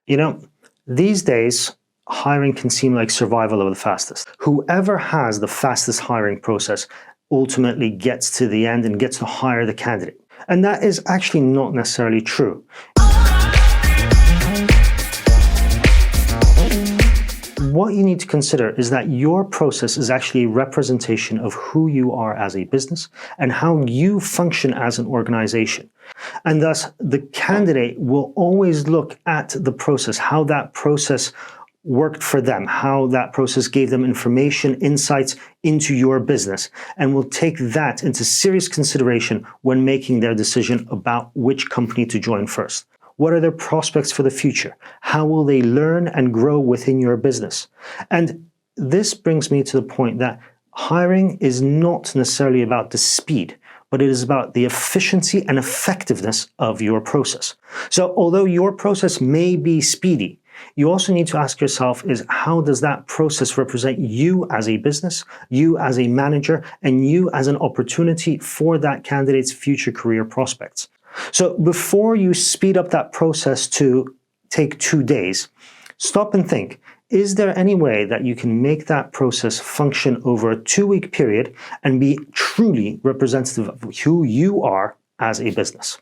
You know, these days, hiring can seem like survival of the fastest. Whoever has the fastest hiring process ultimately gets to the end and gets to hire the candidate. And that is actually not necessarily true. What you need to consider is that your process is actually a representation of who you are as a business and how you function as an organization. And thus, the candidate will always look at the process, how that process worked for them, how that process gave them information, insights into your business, and will take that into serious consideration when making their decision about which company to join first. What are their prospects for the future? How will they learn and grow within your business? And this brings me to the point that hiring is not necessarily about the speed, but it is about the efficiency and effectiveness of your process. So although your process may be speedy, you also need to ask yourself is how does that process represent you as a business, you as a manager, and you as an opportunity for that candidate's future career prospects? So before you speed up that process to take 2 days, stop and think, is there any way that you can make that process function over a 2-week period and be truly representative of who you are as a business?